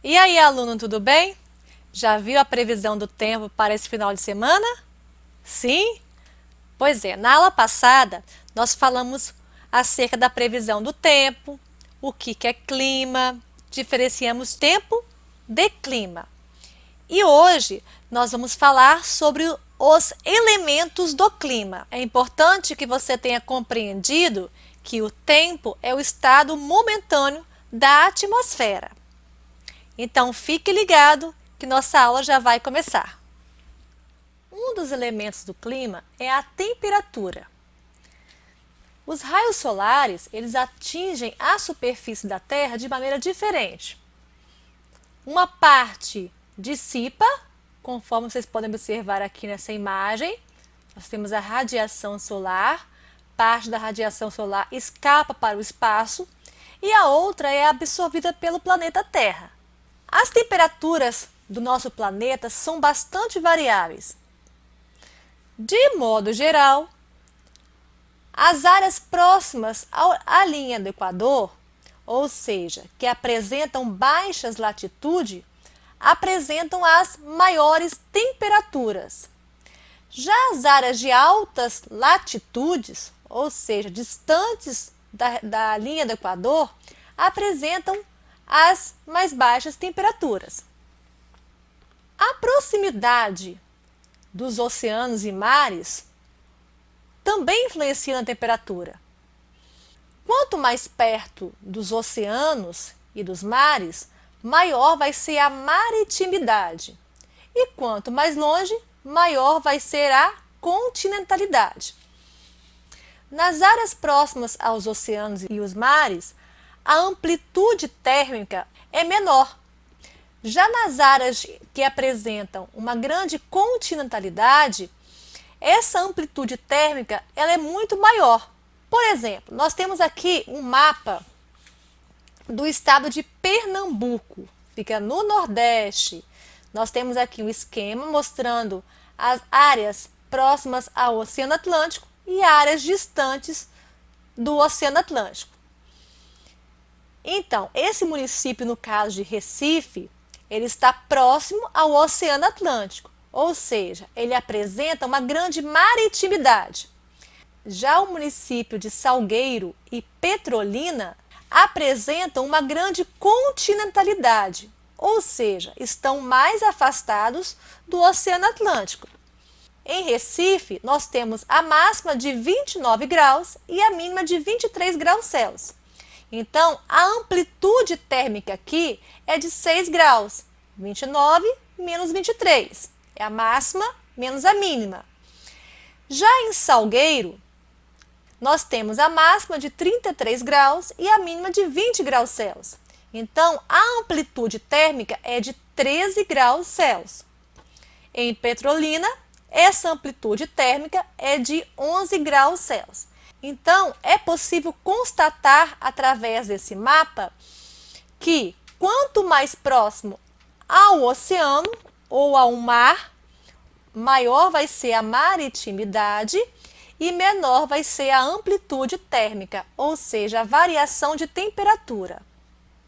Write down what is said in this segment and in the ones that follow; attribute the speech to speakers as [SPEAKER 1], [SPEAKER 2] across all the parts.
[SPEAKER 1] E aí, aluno, tudo bem? Já viu a previsão do tempo para esse final de semana? Sim? Pois é, na aula passada nós falamos acerca da previsão do tempo, o que é clima, diferenciamos tempo de clima. E hoje nós vamos falar sobre os elementos do clima. É importante que você tenha compreendido que o tempo é o estado momentâneo da atmosfera. Então fique ligado que nossa aula já vai começar. Um dos elementos do clima é a temperatura. Os raios solares, eles atingem a superfície da Terra de maneira diferente. Uma parte dissipa, conforme vocês podem observar aqui nessa imagem. Nós temos a radiação solar, parte da radiação solar escapa para o espaço e a outra é absorvida pelo planeta Terra. As temperaturas do nosso planeta são bastante variáveis. De modo geral, as áreas próximas à linha do Equador, ou seja, que apresentam baixas latitudes, apresentam as maiores temperaturas. Já as áreas de altas latitudes, ou seja, distantes da linha do Equador, apresentam as mais baixas temperaturas. A proximidade dos oceanos e mares também influencia na temperatura. Quanto mais perto dos oceanos e dos mares, maior vai ser a maritimidade. E quanto mais longe, maior vai ser a continentalidade. Nas áreas próximas aos oceanos e os mares, a amplitude térmica é menor. Já nas áreas que apresentam uma grande continentalidade, essa amplitude térmica ela é muito maior. Por exemplo, nós temos aqui um mapa do estado de Pernambuco, fica no Nordeste. Nós temos aqui um esquema mostrando as áreas próximas ao Oceano Atlântico e áreas distantes do Oceano Atlântico. Então, esse município, no caso de Recife, ele está próximo ao Oceano Atlântico, ou seja, ele apresenta uma grande maritimidade. Já o município de Salgueiro e Petrolina apresentam uma grande continentalidade, ou seja, estão mais afastados do Oceano Atlântico. Em Recife, nós temos a máxima de 29 graus e a mínima de 23 graus Celsius. Então, a amplitude térmica aqui é de 6 graus, 29 menos 23, é a máxima menos a mínima. Já em Salgueiro, nós temos a máxima de 33 graus e a mínima de 20 graus Celsius. Então, a amplitude térmica é de 13 graus Celsius. Em Petrolina, essa amplitude térmica é de 11 graus Celsius. Então, é possível constatar através desse mapa que quanto mais próximo ao oceano ou ao mar, maior vai ser a maritimidade e menor vai ser a amplitude térmica, ou seja, a variação de temperatura.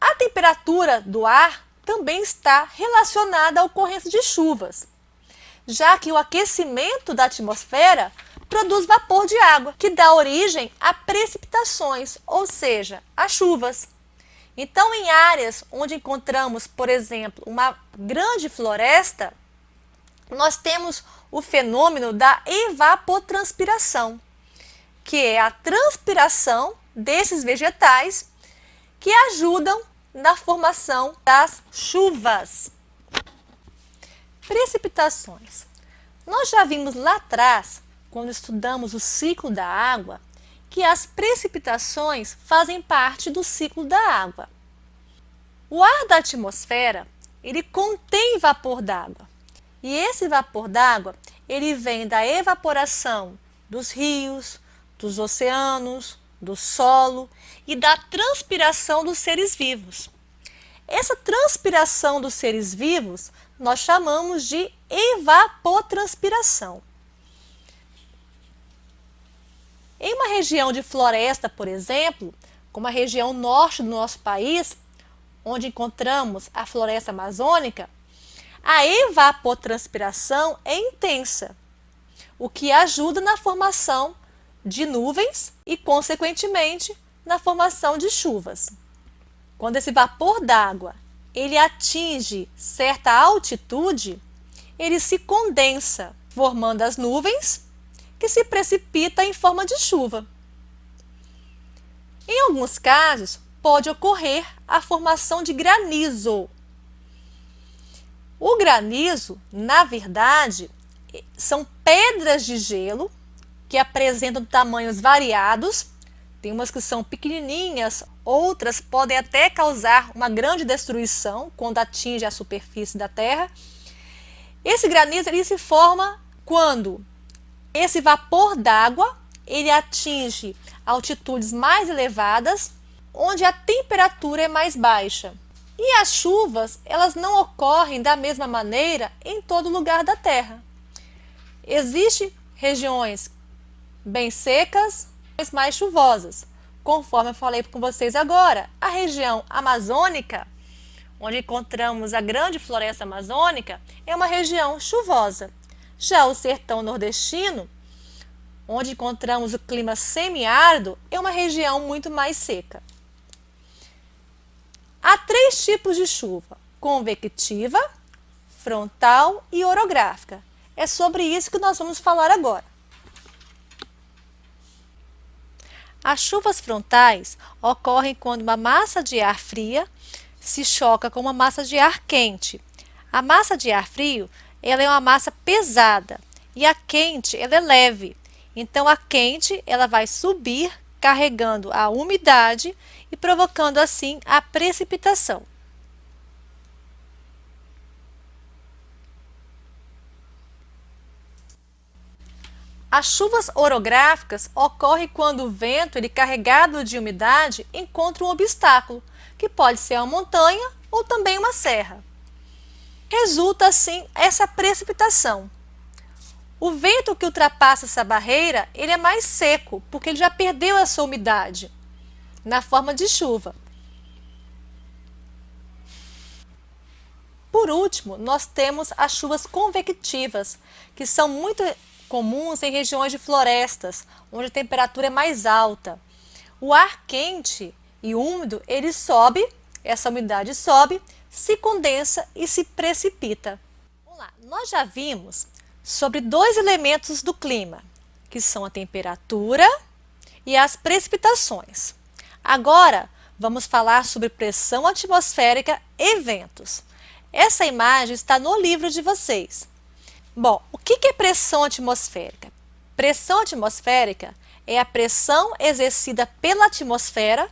[SPEAKER 1] A temperatura do ar também está relacionada à ocorrência de chuvas, já que o aquecimento da atmosfera produz vapor de água, que dá origem a precipitações, ou seja, a chuvas. Então, em áreas onde encontramos, por exemplo, uma grande floresta, nós temos o fenômeno da evapotranspiração, que é a transpiração desses vegetais que ajudam na formação das chuvas. Precipitações. Nós já vimos lá atrás, quando estudamos o ciclo da água, que as precipitações fazem parte do ciclo da água. O ar da atmosfera, ele contém vapor d'água. E esse vapor d'água, ele vem da evaporação dos rios, dos oceanos, do solo e da transpiração dos seres vivos. Essa transpiração dos seres vivos nós chamamos de evapotranspiração. Em uma região de floresta, por exemplo, como a região norte do nosso país, onde encontramos a floresta amazônica, a evapotranspiração é intensa, o que ajuda na formação de nuvens e, consequentemente, na formação de chuvas. Quando esse vapor d'água ele atinge certa altitude, ele se condensa, formando as nuvens que se precipitam em forma de chuva. Em alguns casos, pode ocorrer a formação de granizo. O granizo, na verdade, são pedras de gelo que apresentam tamanhos variados. Tem umas que são pequenininhas, outras podem até causar uma grande destruição quando atinge a superfície da Terra. Esse granizo ele se forma quando esse vapor d'água ele atinge altitudes mais elevadas, onde a temperatura é mais baixa. E as chuvas, elas não ocorrem da mesma maneira em todo lugar da Terra. Existem regiões bem secas, mais chuvosas. Conforme eu falei com vocês agora, a região amazônica, onde encontramos a grande floresta amazônica, é uma região chuvosa. Já o sertão nordestino, onde encontramos o clima semiárido, é uma região muito mais seca. Há 3 tipos de chuva: convectiva, frontal e orográfica. É sobre isso que nós vamos falar agora. As chuvas frontais ocorrem quando uma massa de ar fria se choca com uma massa de ar quente. A massa de ar frio ela é uma massa pesada e a quente ela é leve. Então a quente ela vai subir carregando a umidade e provocando assim a precipitação. As chuvas orográficas ocorrem quando o vento ele carregado de umidade encontra um obstáculo, que pode ser uma montanha ou também uma serra. Resulta assim essa precipitação. O vento que ultrapassa essa barreira ele é mais seco, porque ele já perdeu a sua umidade na forma de chuva. Por último, nós temos as chuvas convectivas, que são muito comuns em regiões de florestas, onde a temperatura é mais alta. O ar quente e úmido, ele sobe, essa umidade sobe, se condensa e se precipita. Vamos lá, nós já vimos sobre 2 elementos do clima, que são a temperatura e as precipitações. Agora, vamos falar sobre pressão atmosférica e ventos. Essa imagem está no livro de vocês. Bom, o que é pressão atmosférica? Pressão atmosférica é a pressão exercida pela atmosfera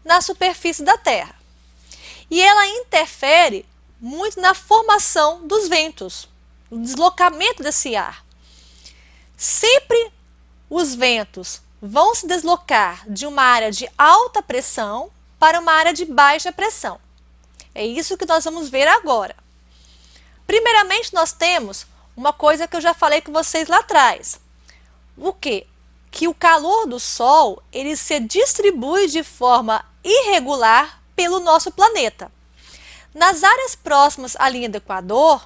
[SPEAKER 1] na superfície da Terra. E ela interfere muito na formação dos ventos, no deslocamento desse ar. Sempre os ventos vão se deslocar de uma área de alta pressão para uma área de baixa pressão. É isso que nós vamos ver agora. Primeiramente, nós temos uma coisa que eu já falei com vocês lá atrás. O quê? Que o calor do Sol ele se distribui de forma irregular pelo nosso planeta. Nas áreas próximas à linha do Equador,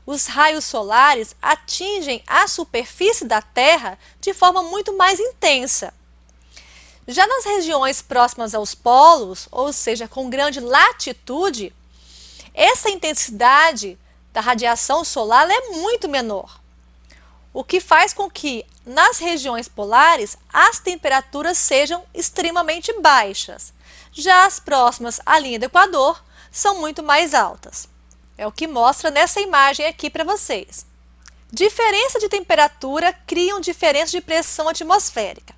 [SPEAKER 1] os raios solares atingem a superfície da Terra de forma muito mais intensa. Já nas regiões próximas aos polos, ou seja, com grande latitude, essa intensidade da radiação solar é muito menor, o que faz com que nas regiões polares as temperaturas sejam extremamente baixas. Já as próximas à linha do Equador são muito mais altas. É o que mostra nessa imagem aqui para vocês. Diferença de temperatura criam diferença de pressão atmosférica.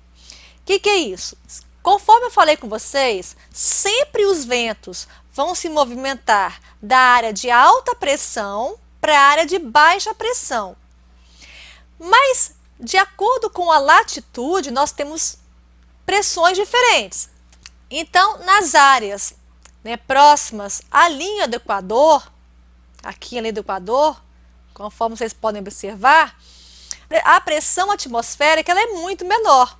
[SPEAKER 1] O que é isso? Conforme eu falei com vocês, sempre os ventos vão se movimentar da área de alta pressão para a área de baixa pressão. Mas, de acordo com a latitude, nós temos pressões diferentes. Então, nas áreas próximas à linha do Equador, aqui a linha do Equador, conforme vocês podem observar, a pressão atmosférica ela é muito menor.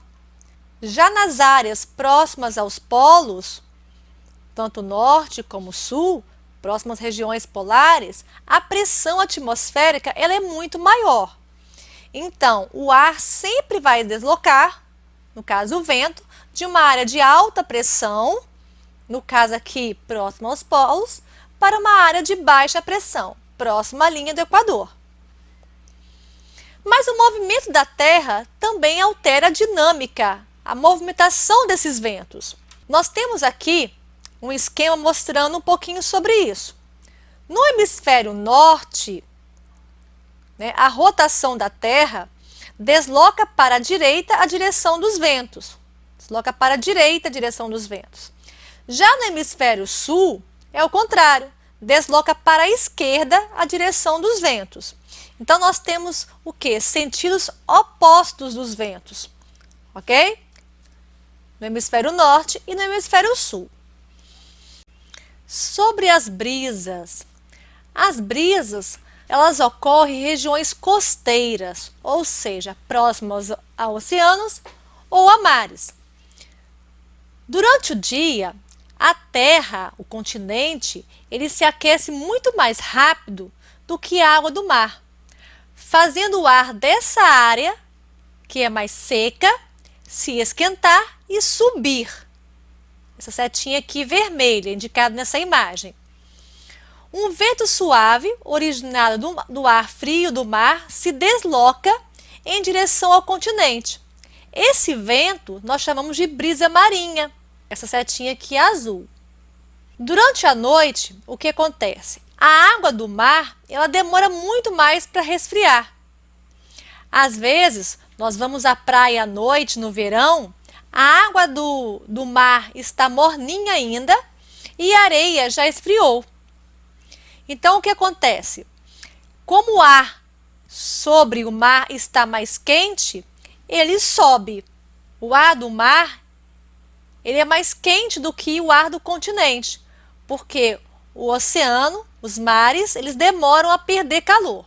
[SPEAKER 1] Já nas áreas próximas aos polos, tanto norte como sul, próximas regiões polares, a pressão atmosférica ela é muito maior. Então, o ar sempre vai deslocar, no caso o vento, de uma área de alta pressão, no caso aqui próximo aos polos, para uma área de baixa pressão, próxima à linha do Equador. Mas o movimento da Terra também altera a dinâmica, a movimentação desses ventos. Nós temos aqui um esquema mostrando um pouquinho sobre isso. No hemisfério norte, a rotação da Terra desloca para a direita a direção dos ventos. Desloca para a direita a direção dos ventos. Já no hemisfério sul, é o contrário. Desloca para a esquerda a direção dos ventos. Então, nós temos o quê? Sentidos opostos dos ventos. Ok? No hemisfério norte e no hemisfério sul. Sobre as brisas. As brisas, elas ocorrem em regiões costeiras, ou seja, próximas a oceanos ou a mares. Durante o dia, a Terra, o continente, ele se aquece muito mais rápido do que a água do mar, fazendo o ar dessa área, que é mais seca, se esquentar e subir. Essa setinha aqui vermelha, indicada nessa imagem. Um vento suave, originado do ar frio do mar, se desloca em direção ao continente. Esse vento nós chamamos de brisa marinha. Essa setinha aqui é azul. Durante a noite, o que acontece? A água do mar, ela demora muito mais para resfriar. Às vezes, nós vamos à praia à noite, no verão, a água do mar está morninha ainda e a areia já esfriou. Então, o que acontece? Como o ar sobre o mar está mais quente, ele sobe. O ar do mar, ele é mais quente do que o ar do continente, porque o oceano, os mares, eles demoram a perder calor.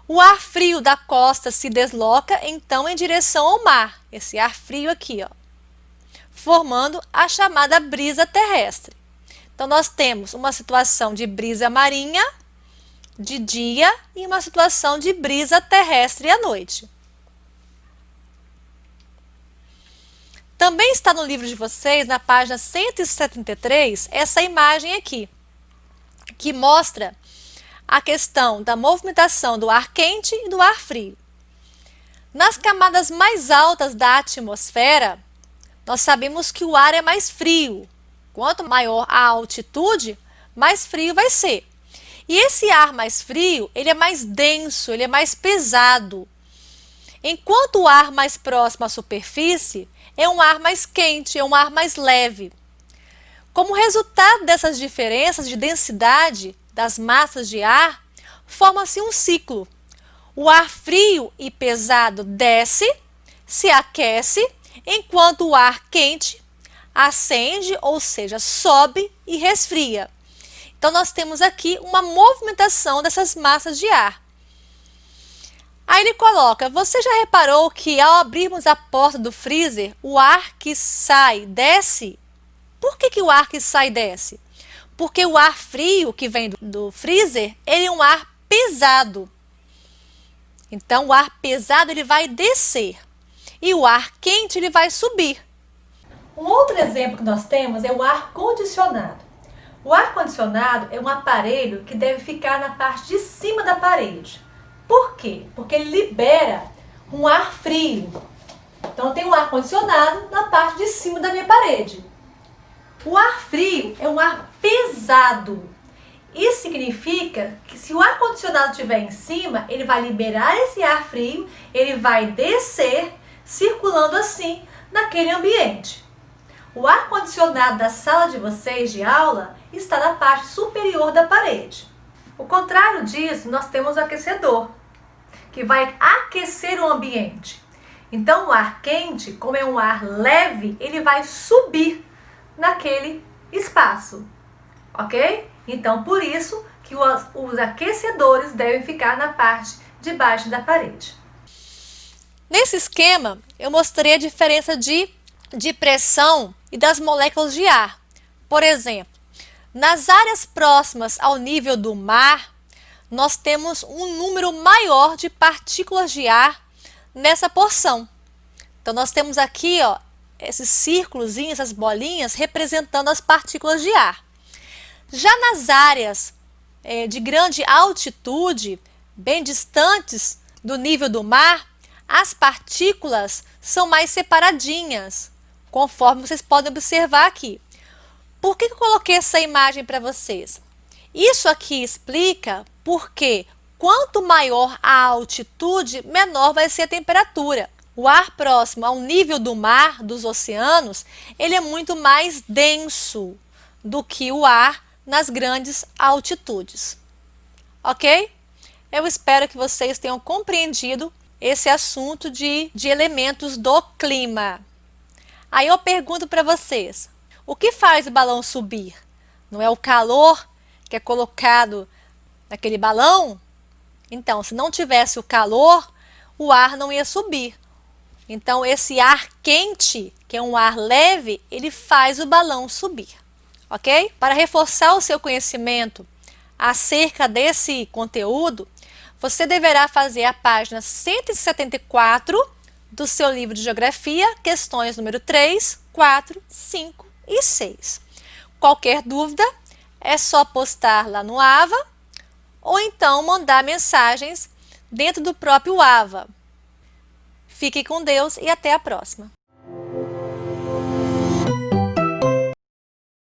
[SPEAKER 1] O ar frio da costa se desloca, então, em direção ao mar, esse ar frio aqui, ó, formando a chamada brisa terrestre. Então, nós temos uma situação de brisa marinha de dia e uma situação de brisa terrestre à noite. Também está no livro de vocês, na página 173, essa imagem aqui, que mostra a questão da movimentação do ar quente e do ar frio. Nas camadas mais altas da atmosfera, nós sabemos que o ar é mais frio. Quanto maior a altitude, mais frio vai ser. E esse ar mais frio, ele é mais denso, ele é mais pesado. Enquanto o ar mais próximo à superfície é um ar mais quente, é um ar mais leve. Como resultado dessas diferenças de densidade das massas de ar, forma-se um ciclo. O ar frio e pesado desce, se aquece, enquanto o ar quente ascende, ou seja, sobe e resfria. Então, nós temos aqui uma movimentação dessas massas de ar. Aí ele coloca, você já reparou que ao abrirmos a porta do freezer, o ar que sai desce? Por que o ar que sai desce? Porque o ar frio que vem do freezer, ele é um ar pesado. Então, o ar pesado ele vai descer e o ar quente ele vai subir. Um outro exemplo que nós temos é o ar-condicionado. O ar-condicionado é um aparelho que deve ficar na parte de cima da parede. Por quê? Porque ele libera um ar frio. Então, tem um ar-condicionado na parte de cima da minha parede. O ar frio é um ar pesado. Isso significa que se o ar-condicionado estiver em cima, ele vai liberar esse ar frio, ele vai descer, circulando assim naquele ambiente. O ar-condicionado da sala de vocês de aula está na parte superior da parede. O contrário disso, nós temos o aquecedor, que vai aquecer o ambiente. Então, o ar quente, como é um ar leve, ele vai subir naquele espaço, ok? Então, por isso que os aquecedores devem ficar na parte de baixo da parede. Nesse esquema, eu mostrei a diferença de pressão e das moléculas de ar. Por exemplo, nas áreas próximas ao nível do mar, nós temos um número maior de partículas de ar nessa porção. Então, nós temos aqui, ó, esses círculos, essas bolinhas, representando as partículas de ar. Já nas áreas de grande altitude, bem distantes do nível do mar, as partículas são mais separadinhas, conforme vocês podem observar aqui. Por que eu coloquei essa imagem para vocês? Isso aqui explica porque quanto maior a altitude, menor vai ser a temperatura. O ar próximo ao nível do mar, dos oceanos, ele é muito mais denso do que o ar nas grandes altitudes. Ok? Eu espero que vocês tenham compreendido esse assunto de elementos do clima. Aí eu pergunto para vocês, o que faz o balão subir? Não é o calor que é colocado naquele balão? Então, se não tivesse o calor, o ar não ia subir. Então, esse ar quente, que é um ar leve, ele faz o balão subir, ok? Para reforçar o seu conhecimento acerca desse conteúdo, você deverá fazer a página 174 do seu livro de Geografia, questões número 3, 4, 5 e 6. Qualquer dúvida, é só postar lá no AVA ou então mandar mensagens dentro do próprio AVA. Fique com Deus e até a próxima!